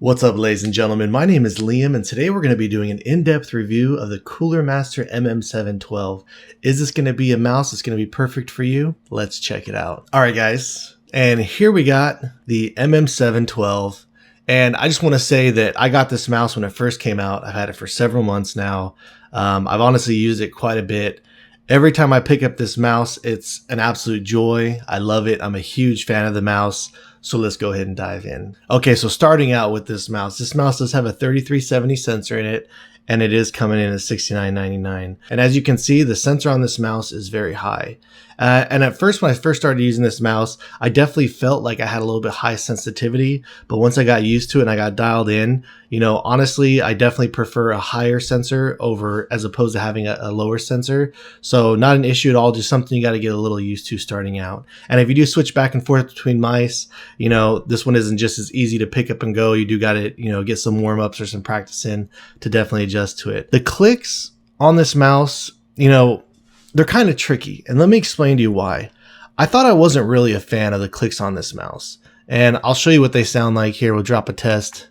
What's up, ladies and gentlemen? My name is Liam, and today we're going to be doing an in-depth review of the Cooler Master MM712. Is this going to be a mouse that's going to be perfect for you? Let's check it out. All right, guys, and here we got the MM712, and I just want to say that I got this mouse when it first came out. I've had it for several months now. I've honestly used it quite a bit. Every time I pick up this mouse, it's an absolute joy. I love it. I'm a huge fan of the mouse. So let's go ahead and dive in. Okay, so starting out with this mouse does have a 3370 sensor in it, and it is coming in at $69.99. And as you can see, the sensor on this mouse is very high. And at first, when I first started using this mouse, I definitely felt like I had a little bit high sensitivity, but once I got used to it and I got dialed in, you know, honestly, I definitely prefer a higher sensor as opposed to having a lower sensor. So not an issue at all, just something you got to get a little used to starting out. And if you do switch back and forth between mice, you know, this one isn't just as easy to pick up and go. You do got to, you know, get some warm-ups or some practice in to definitely adjust to it. The clicks on this mouse, you know, they're kind of tricky, and let me explain to you why. I thought I wasn't really a fan of the clicks on this mouse, and I'll show you what they sound like here. We'll drop a test.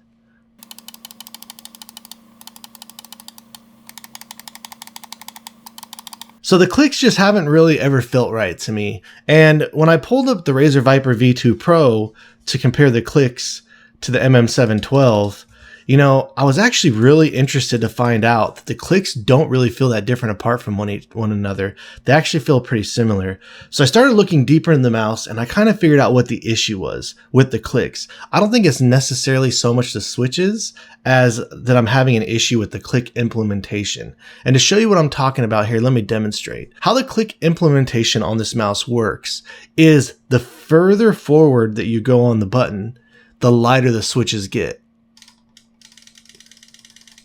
So the clicks just haven't really ever felt right to me, and when I pulled up the Razer Viper V2 Pro to compare the clicks to the MM712, you know, I was actually really interested to find out that the clicks don't really feel that different apart from one another. They actually feel pretty similar. So I started looking deeper in the mouse, and I kind of figured out what the issue was with the clicks. I don't think it's necessarily so much the switches as that I'm having an issue with the click implementation. And to show you what I'm talking about here, let me demonstrate. How the click implementation on this mouse works is the further forward that you go on the button, the lighter the switches get.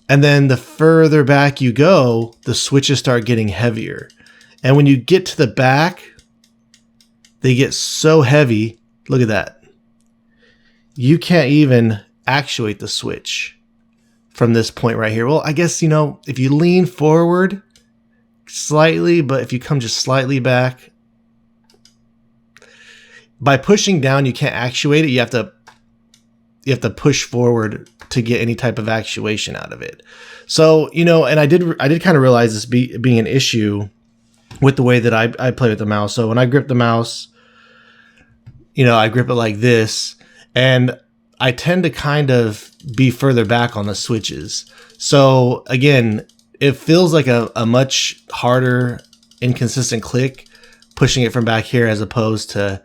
And then the further back you go, the switches start getting heavier. And when you get to the back, they get so heavy. Look at that. You can't even actuate the switch from this point right here. Well, I guess, you know, if you lean forward slightly, but if you come just slightly back, by pushing down, you can't actuate it. You have to push forward to get any type of actuation out of it. So, you know, and I did kind of realize this being an issue with the way that I play with the mouse. So when I grip the mouse, you know, I grip it like this, and I tend to kind of be further back on the switches. So again, it feels like a much harder, inconsistent click pushing it from back here, as opposed to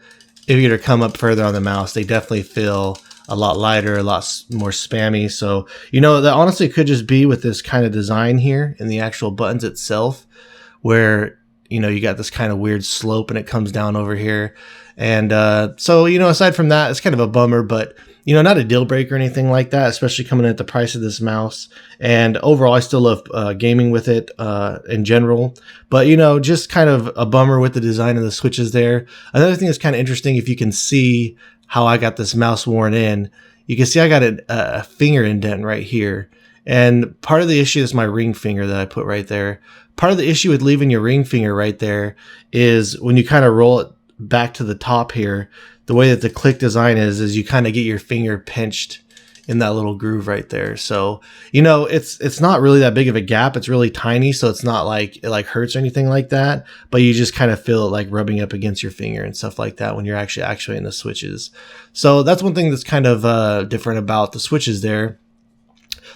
if you were to come up further on the mouse. They definitely feel a lot lighter, a lot more spammy. So, you know, that honestly could just be with this kind of design here in the actual buttons itself, where, you know, you got this kind of weird slope and it comes down over here. And so, you know, aside from that, it's kind of a bummer, but, you know, not a deal breaker or anything like that, especially coming in at the price of this mouse. And overall, I still love gaming with it in general. But, you know, just kind of a bummer with the design of the switches there. Another thing that's kind of interesting, if you can see how I got this mouse worn in, you can see I got a finger indent right here. And part of the issue is my ring finger that I put right there. Part of the issue with leaving your ring finger right there is when you kind of roll it back to the top here, the way that the click design is you kind of get your finger pinched in that little groove right there. So, you know, it's not really that big of a gap. It's really tiny, so it's not like it like hurts or anything like that, but you just kind of feel it like rubbing up against your finger and stuff like that when you're actually actuating the switches. So that's one thing that's kind of different about the switches there.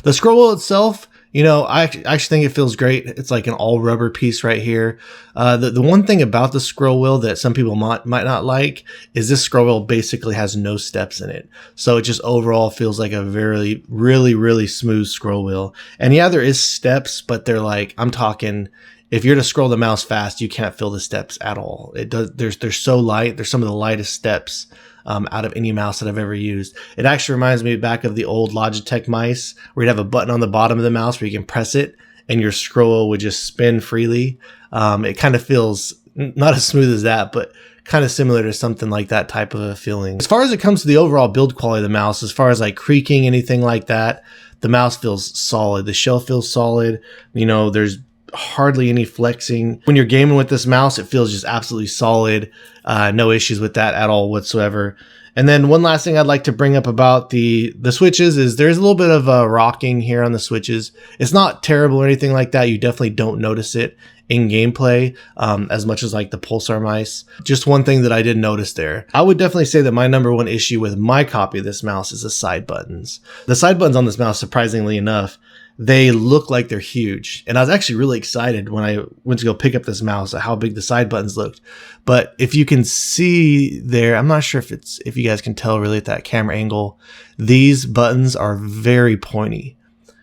The scroll wheel itself, you know, I actually think it feels great. It's like an all rubber piece right here. The one thing about the scroll wheel that some people might not like is this scroll wheel basically has no steps in it. So it just overall feels like a really smooth scroll wheel. And yeah, there is steps, but they're like, I'm talking, if you're to scroll the mouse fast, you can't feel the steps at all. They're so light. They're some of the lightest steps out of any mouse that I've ever used. It actually reminds me back of the old Logitech mice, where you'd have a button on the bottom of the mouse where you can press it and your scroll would just spin freely. It kind of feels not as smooth as that, but kind of similar to something like that type of a feeling. As far as it comes to the overall build quality of the mouse, as far as like creaking, anything like that, the mouse feels solid. The shell feels solid. You know, there's hardly any flexing. When you're gaming with this mouse, it feels just absolutely solid. No issues with that at all whatsoever. And then one last thing I'd like to bring up about the switches is there's a little bit of rocking here on the switches. It's not terrible or anything like that. You definitely don't notice it in gameplay as much as like the Pulsar mice. Just one thing that I did notice there. I would definitely say that my number one issue with my copy of this mouse is the side buttons. The side buttons on this mouse, surprisingly enough, they look like they're huge. And I was actually really excited when I went to go pick up this mouse at how big the side buttons looked. But if you can see there, I'm not sure if you guys can tell really at that camera angle, these buttons are very pointy,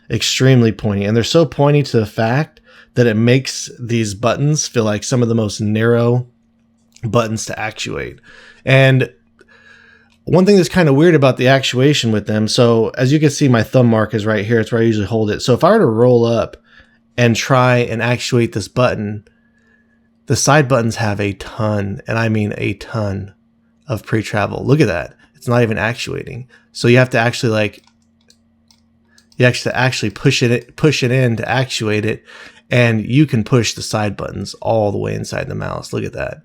extremely pointy. And they're so pointy to the fact that it makes these buttons feel like some of the most narrow buttons to actuate. And one thing that's kind of weird about the actuation with them, so as you can see, my thumb mark is right here. It's where I usually hold it. So if I were to roll up and try and actuate this button, the side buttons have a ton, and I mean a ton of pre-travel. Look at that. It's not even actuating. So you have to actually push it in to actuate it, and you can push the side buttons all the way inside the mouse. Look at that.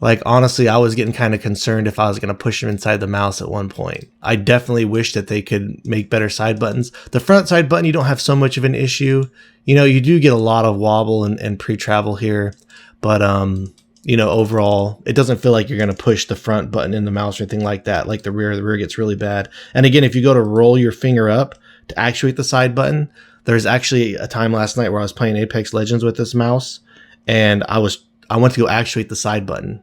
Like, honestly, I was getting kind of concerned if I was going to push them inside the mouse at one point. I definitely wish that they could make better side buttons. The front side button, you don't have so much of an issue. You know, you do get a lot of wobble and pre-travel here. But, you know, overall, it doesn't feel like you're going to push the front button in the mouse or anything like that. Like the rear gets really bad. And again, if you go to roll your finger up to actuate the side button, there's actually a time last night where I was playing Apex Legends with this mouse. And I went to go actuate the side button,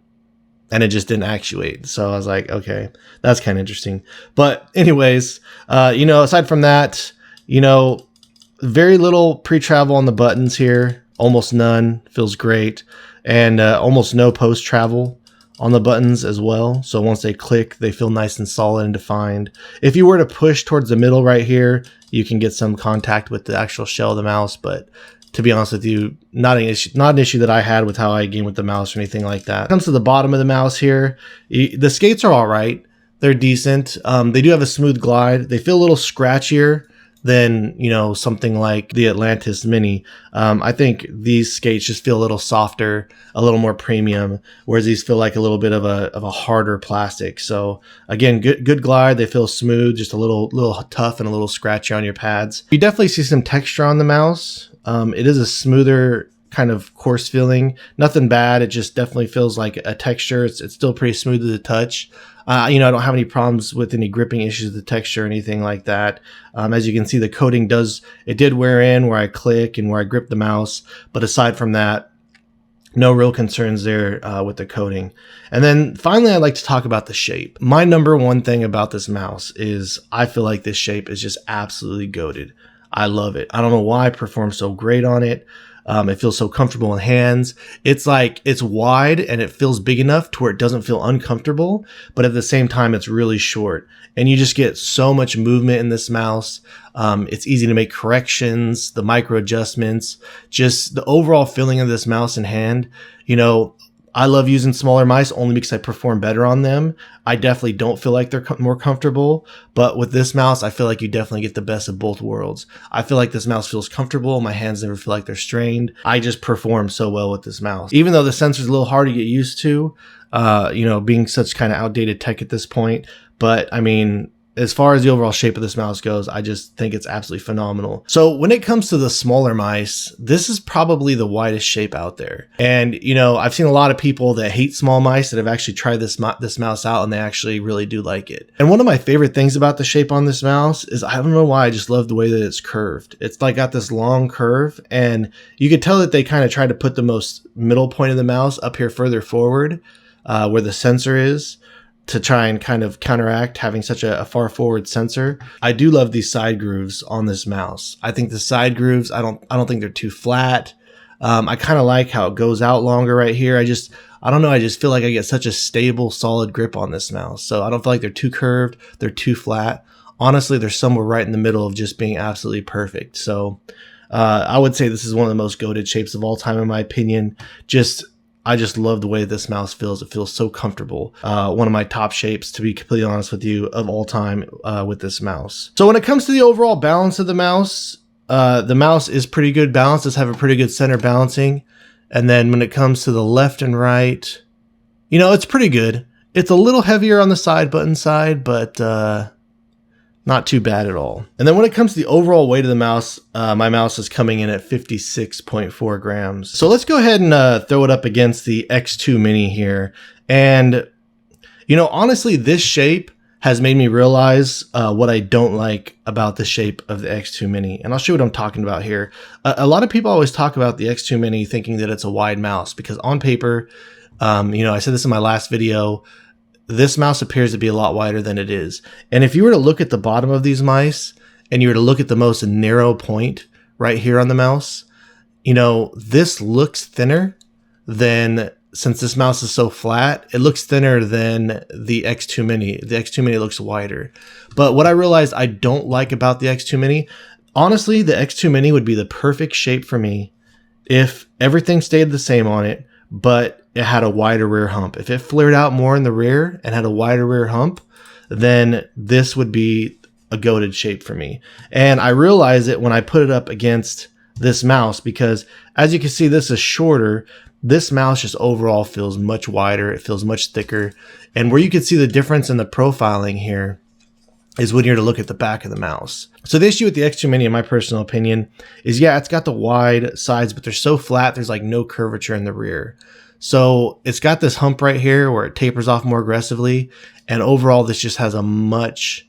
and it just didn't actuate. So I was like, okay, that's kind of interesting. But anyways, you know, aside from that, you know, very little pre-travel on the buttons here, almost none, feels great. And almost no post-travel on the buttons as well. So once they click, they feel nice and solid and defined. If you were to push towards the middle right here, you can get some contact with the actual shell of the mouse, but to be honest with you, not an issue that I had with how I game with the mouse or anything like that. When it comes to the bottom of the mouse here, the skates are all right. They're decent. They do have a smooth glide. They feel a little scratchier than, you know, something like the Atlantis Mini. I think these skates just feel a little softer, a little more premium, whereas these feel like a little bit of a harder plastic. So again, good glide. They feel smooth, just a little tough and a little scratchy on your pads. You definitely see some texture on the mouse. It is a smoother kind of coarse feeling. Nothing bad. It just definitely feels like a texture. It's still pretty smooth to the touch. You know, I don't have any problems with any gripping issues with the texture or anything like that. As you can see, the coating did wear in where I click and where I grip the mouse. But aside from that, no real concerns there with the coating. And then finally, I'd like to talk about the shape. My number one thing about this mouse is I feel like this shape is just absolutely goated. I love it. I don't know why I perform so great on it. It feels so comfortable in hands. It's like it's wide and it feels big enough to where it doesn't feel uncomfortable, but at the same time, it's really short. And you just get so much movement in this mouse. It's easy to make corrections, the micro adjustments, just the overall feeling of this mouse in hand. You know, I love using smaller mice only because I perform better on them. I definitely don't feel like they're more comfortable, but with this mouse, I feel like you definitely get the best of both worlds. I feel like this mouse feels comfortable. My hands never feel like they're strained. I just perform so well with this mouse. Even though the sensor's a little hard to get used to, you know, being such kind of outdated tech at this point. But I mean, as far as the overall shape of this mouse goes, I just think it's absolutely phenomenal. So when it comes to the smaller mice, this is probably the widest shape out there. And, you know, I've seen a lot of people that hate small mice that have actually tried this mouse out, and they actually really do like it. And one of my favorite things about the shape on this mouse is, I don't know why, I just love the way that it's curved. It's like got this long curve, and you could tell that they kind of tried to put the most middle point of the mouse up here further forward, where the sensor is, to try and kind of counteract having such a far forward sensor. I do love these side grooves on this mouse. I think the side grooves, I don't think they're too flat. I kind of like how it goes out longer right here. I don't know. I just feel like I get such a stable, solid grip on this mouse. So I don't feel like they're too curved. They're too flat. Honestly, they're somewhere right in the middle of just being absolutely perfect. So I would say this is one of the most goated shapes of all time, in my opinion. I just love the way this mouse feels. It feels so comfortable. One of my top shapes, to be completely honest with you, of all time with this mouse. So when it comes to the overall balance of the mouse is pretty good balance. Does have a pretty good center balancing. And then when it comes to the left and right, you know, it's pretty good. It's a little heavier on the side button side, but not too bad at all. And then when it comes to the overall weight of the mouse, my mouse is coming in at 56.4 grams. So let's go ahead and throw it up against the X2 Mini here. And, you know, honestly, this shape has made me realize what I don't like about the shape of the X2 Mini. And I'll show you what I'm talking about here. A lot of people always talk about the X2 Mini thinking that it's a wide mouse because on paper, you know, I said this in my last video, this mouse appears to be a lot wider than it is. And if you were to look at the bottom of these mice and you were to look at the most narrow point right here on the mouse, you know, this looks thinner than, since this mouse is so flat, it looks thinner than the X2 Mini. The X2 Mini looks wider. But what I realized I don't like about the X2 Mini, honestly, the X2 Mini would be the perfect shape for me if everything stayed the same on it, but it had a wider rear hump. If it flared out more in the rear and had a wider rear hump, then this would be a goated shape for me. And I realized it when I put it up against this mouse because, as you can see, this is shorter. This mouse just overall feels much wider. It feels much thicker. And where you can see the difference in the profiling here is when you're to look at the back of the mouse. So the issue with the X2 Mini, in my personal opinion, is yeah, it's got the wide sides, but they're so flat, there's like no curvature in the rear. So it's got this hump right here where it tapers off more aggressively. And overall, this just has a much,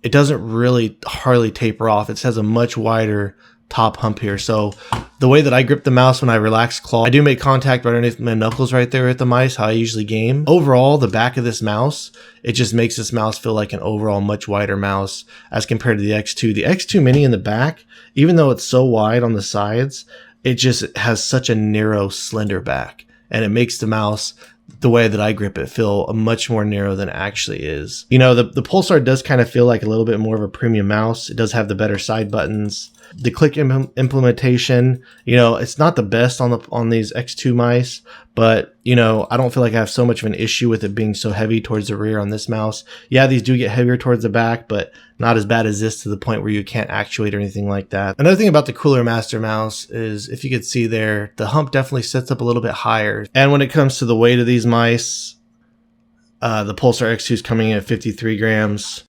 it doesn't really hardly taper off. It has a much wider top hump here. So the way that I grip the mouse when I relax claw, I do make contact right underneath my knuckles right there at the mice, how I usually game. Overall, the back of this mouse, it just makes this mouse feel like an overall much wider mouse as compared to the X2. The X2 Mini in the back, even though it's so wide on the sides, it just has such a narrow, slender back. And it makes the mouse, the way that I grip it, feel much more narrow than it actually is. You know, the Pulsar does kind of feel like a little bit more of a premium mouse. It does have the better side buttons. The click implementation, you know, it's not the best on these X2 mice, but, you know, I don't feel like I have so much of an issue with it being so heavy towards the rear on this mouse. Yeah, these do get heavier towards the back, but not as bad as this to the point where you can't actuate or anything like that. Another thing about the Cooler Master mouse is, if you could see there, the hump definitely sits up a little bit higher. And when it comes to the weight of these mice, the Pulsar X2 is coming in at 53 grams.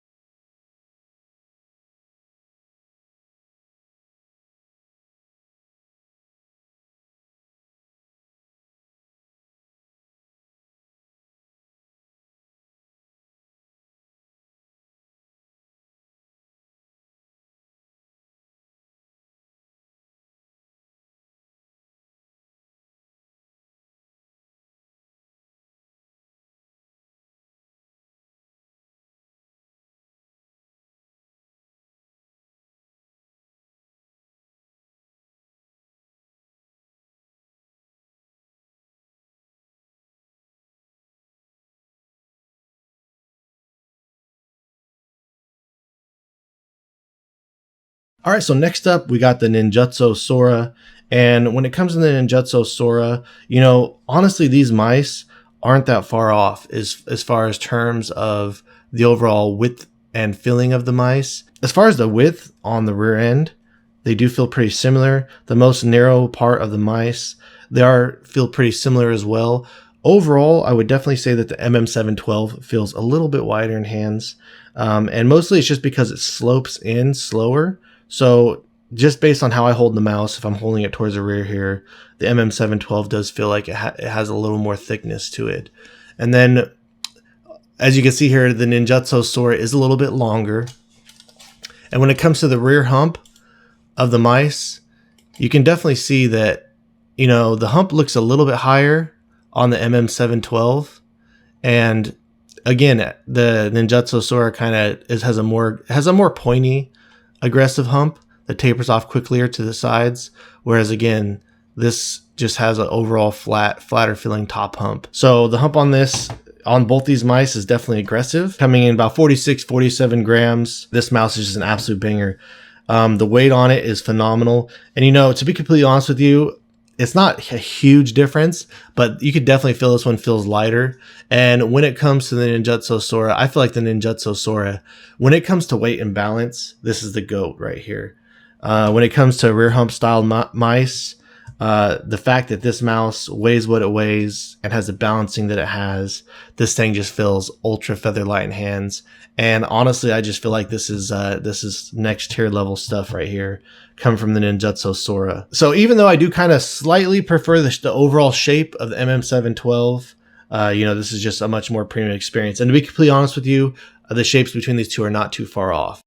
All right, so next up, we got the Ninjutso Sora. And when it comes to the Ninjutso Sora, you know, honestly, these mice aren't that far off as far as terms of the overall width and filling of the mice. As far as the width on the rear end, they do feel pretty similar. The most narrow part of the mice, feel pretty similar as well. Overall, I would definitely say that the MM712 feels a little bit wider in hands. And mostly it's just because it slopes in slower. So just based on how I hold the mouse, if I'm holding it towards the rear here, the MM712 does feel like it has a little more thickness to it. And then, as you can see here, the Ninjutso Sora is a little bit longer. And when it comes to the rear hump of the mice, you can definitely see that, you know, the hump looks a little bit higher on the MM712. And again, the Ninjutso Sora kind of has a more pointy, aggressive hump that tapers off quickly to the sides, whereas again, this just has an overall flatter feeling top hump. So the hump on both these mice is definitely aggressive, coming in about 46-47 grams. This mouse is just an absolute banger. The weight on it is phenomenal, and you know, to be completely honest with you, it's not a huge difference, but you could definitely feel this one feels lighter. And when it comes to the Ninjutso Sora, I feel like the Ninjutso Sora, when it comes to weight and balance, this is the GOAT right here. When it comes to rear hump style mice, The fact that this mouse weighs what it weighs and has the balancing that it has, this thing just feels ultra feather light in hands. And honestly, I just feel like this is next tier level stuff right here, coming from the Ninjutso Sora. So even though I do kind of slightly prefer the overall shape of the MM712, this is just a much more premium experience. And to be completely honest with you, the shapes between these two are not too far off.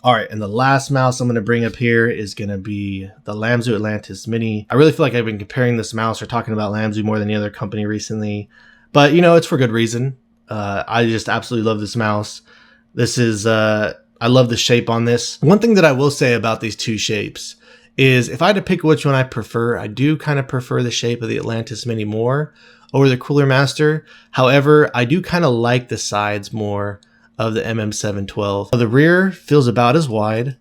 All right, and the last mouse I'm going to bring up here is going to be the Lamzu Atlantis Mini. I really feel like I've been comparing this mouse or talking about Lamzu more than any other company recently, but it's for good reason. I just absolutely love this mouse. This is, I love the shape on this. One thing that I will say about these two shapes is if I had to pick which one I prefer, I do kind of prefer the shape of the Atlantis Mini more over the Cooler Master. However, I do kind of like the sides more of the MM712. The rear feels about as wide.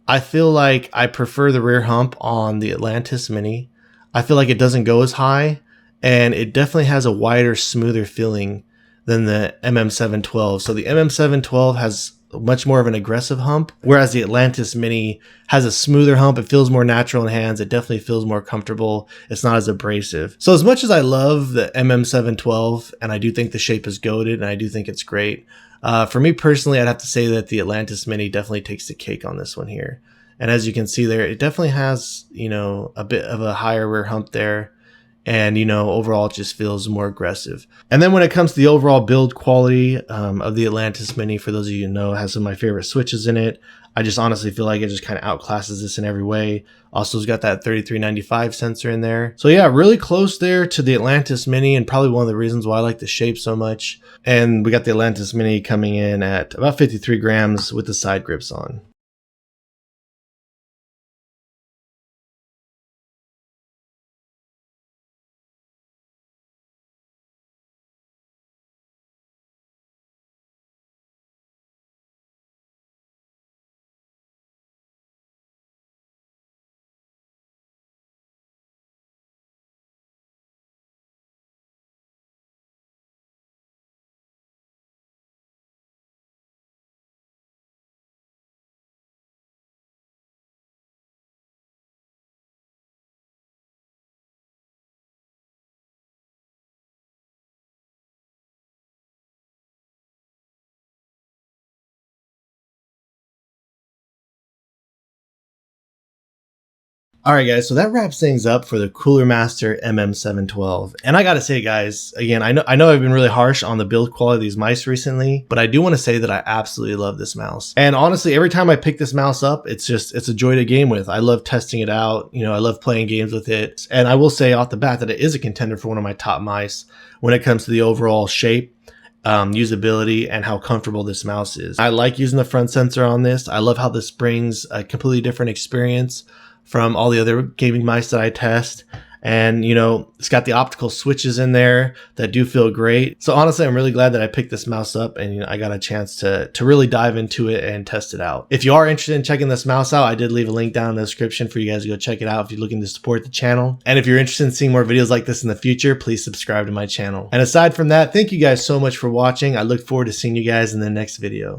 I feel like I prefer the rear hump on the Atlantis Mini. I feel like it doesn't go as high, and it definitely has a wider, smoother feeling than the MM712. So the MM712 has much more of an aggressive hump, whereas the Atlantis Mini has a smoother hump. It feels more natural in hands. It definitely feels more comfortable. It's not as abrasive. So as much as I love the MM712, and I do think the shape is goated, and I do think it's great, for me personally, I'd have to say that the Atlantis Mini definitely takes the cake on this one here. And as you can see there, it definitely has, a bit of a higher rear hump there. And, overall it just feels more aggressive. And then when it comes to the overall build quality of the Atlantis Mini, for those of you who know, it has some of my favorite switches in it. I just honestly feel like it just kind of outclasses this in every way. Also, it's got that 3395 sensor in there. So yeah, really close there to the Atlantis Mini, and probably one of the reasons why I like the shape so much. And we got the Atlantis Mini coming in at about 53 grams with the side grips on. All right, guys, so that wraps things up for the Cooler Master MM712. And I gotta say, guys, again, I know I've been really harsh on the build quality of these mice recently, but I do want to say that I absolutely love this mouse. And honestly, every time I pick this mouse up, it's a joy to game with. I love testing it out. I love playing games with it. And I will say off the bat that it is a contender for one of my top mice when it comes to the overall shape, usability, and how comfortable this mouse is. I like using the front sensor on this. I love how this brings a completely different experience from all the other gaming mice that I test. And, it's got the optical switches in there that do feel great. So honestly, I'm really glad that I picked this mouse up and I got a chance to really dive into it and test it out. If you are interested in checking this mouse out, I did leave a link down in the description for you guys to go check it out if you're looking to support the channel. And if you're interested in seeing more videos like this in the future, please subscribe to my channel. And aside from that, thank you guys so much for watching. I look forward to seeing you guys in the next video.